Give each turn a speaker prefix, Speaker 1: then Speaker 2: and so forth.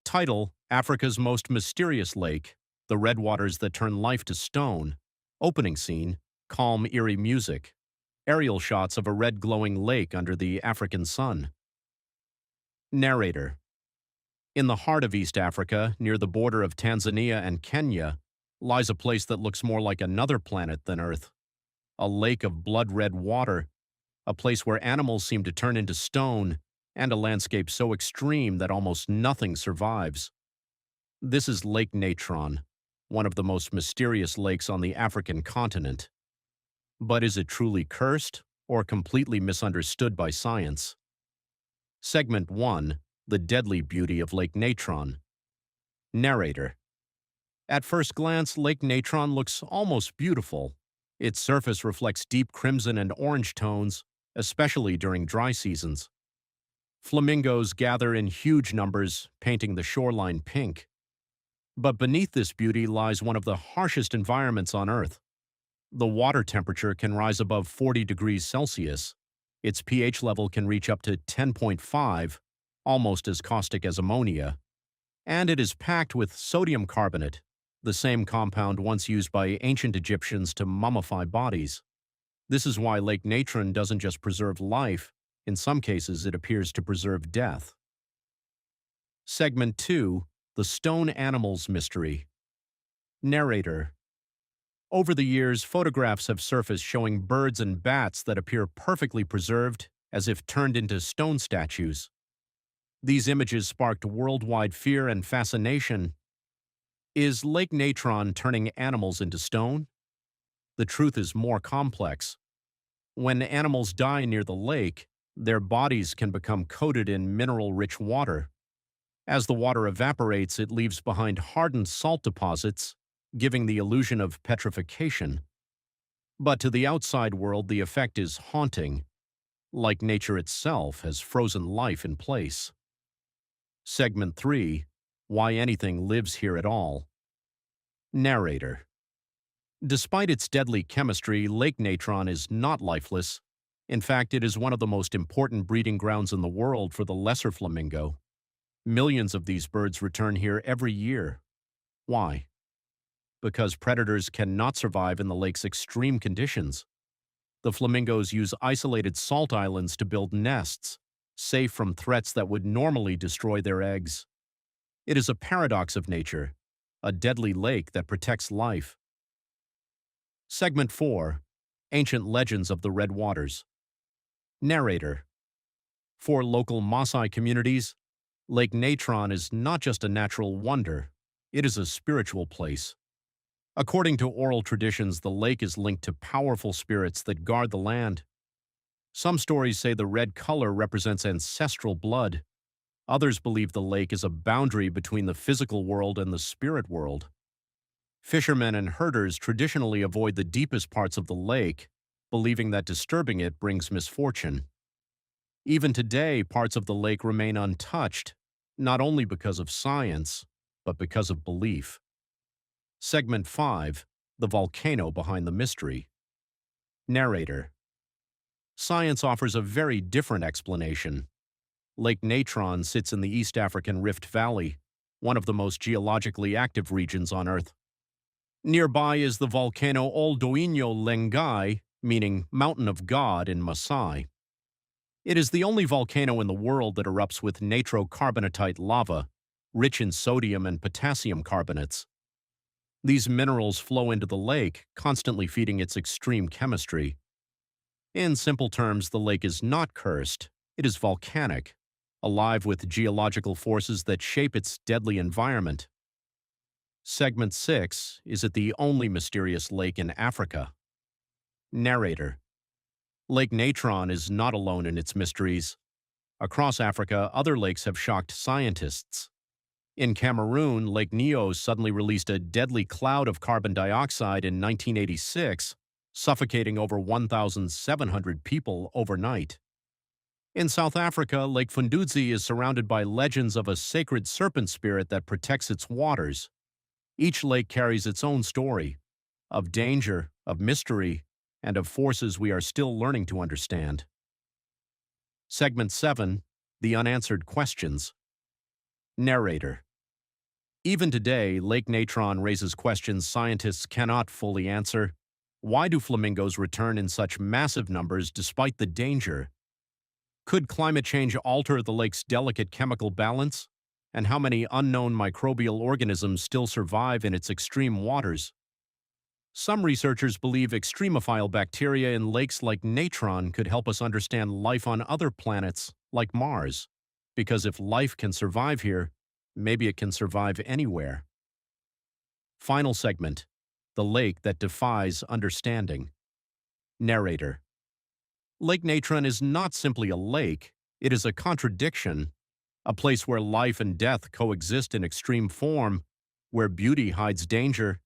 Speaker 1: Title: Africa's Most Mysterious Lake, The Red Waters That Turn Life to Stone. Opening scene: calm, eerie music. Aerial shots of a red glowing lake under the African sun. Narrator: In the heart of East Africa, near the border of Tanzania and Kenya, lies a place that looks more like another planet than Earth. A lake of blood-red water, a place where animals seem to turn into stone, and a landscape so extreme that almost nothing survives. This is Lake Natron, one of the most mysterious lakes on the African continent. But is it truly cursed or completely misunderstood by science? Segment 1: The Deadly Beauty of Lake Natron. Narrator: At first glance, Lake Natron looks almost beautiful. Its surface reflects deep crimson and orange tones, especially during dry seasons. Flamingos gather in huge numbers, painting the shoreline pink. But beneath this beauty lies one of the harshest environments on Earth. The water temperature can rise above 40 degrees Celsius. Its pH level can reach up to 10.5, almost as caustic as ammonia. And it is packed with sodium carbonate, the same compound once used by ancient Egyptians to mummify bodies. This is why Lake Natron doesn't just preserve life, in some cases it appears to preserve death. Segment 2: The Stone Animals Mystery. Narrator: Over the years, photographs have surfaced showing birds and bats that appear perfectly preserved, as if turned into stone statues. These images sparked worldwide fear and fascination. Is Lake Natron turning animals into stone? The truth is more complex. When animals die near the lake, their bodies can become coated in mineral-rich water. As the water evaporates, it leaves behind hardened salt deposits, giving the illusion of petrification. But to the outside world, the effect is haunting, like nature itself has frozen life in place. Segment 3: Why Anything Lives Here at All. Narrator: Despite its deadly chemistry, Lake Natron is not lifeless. In fact, it is one of the most important breeding grounds in the world for the lesser flamingo. Millions of these birds return here every year. Why? Because predators cannot survive in the lake's extreme conditions. The flamingos use isolated salt islands to build nests, safe from threats that would normally destroy their eggs. It is a paradox of nature, a deadly lake that protects life. Segment 4: Ancient Legends of the Red Waters. Narrator: For local Maasai communities, Lake Natron is not just a natural wonder, it is a spiritual place. According to oral traditions, the lake is linked to powerful spirits that guard the land. Some stories say the red color represents ancestral blood. Others believe the lake is a boundary between the physical world and the spirit world. Fishermen and herders traditionally avoid the deepest parts of the lake, believing that disturbing it brings misfortune. Even today, parts of the lake remain untouched, not only because of science, but because of belief. Segment 5: The Volcano Behind the Mystery. Narrator: Science offers a very different explanation. Lake Natron sits in the East African Rift Valley, one of the most geologically active regions on Earth. Nearby is the volcano Oldoinyo Lengai, meaning Mountain of God in Maasai. It is the only volcano in the world that erupts with natrocarbonatite lava, rich in sodium and potassium carbonates. These minerals flow into the lake, constantly feeding its extreme chemistry. In simple terms, the lake is not cursed, it is volcanic, alive with geological forces that shape its deadly environment. Segment 6: Is it the only mysterious lake in Africa? Narrator: Lake Natron is not alone in its mysteries. Across Africa, other lakes have shocked scientists. In Cameroon, Lake Nyos suddenly released a deadly cloud of carbon dioxide in 1986, suffocating over 1,700 people overnight. In South Africa, Lake Fundudzi is surrounded by legends of a sacred serpent spirit that protects its waters. Each lake carries its own story, of danger, of mystery, and of forces we are still learning to understand. Segment 7: The Unanswered Questions. Narrator: Even today, Lake Natron raises questions scientists cannot fully answer. Why do flamingos return in such massive numbers despite the danger? Could climate change alter the lake's delicate chemical balance? And how many unknown microbial organisms still survive in its extreme waters? Some researchers believe extremophile bacteria in lakes like Natron could help us understand life on other planets, like Mars. Because if life can survive here, maybe it can survive anywhere. Final segment: The lake that defies understanding. Narrator: Lake Natron is not simply a lake, it is a contradiction, a place where life and death coexist in extreme form, where beauty hides danger,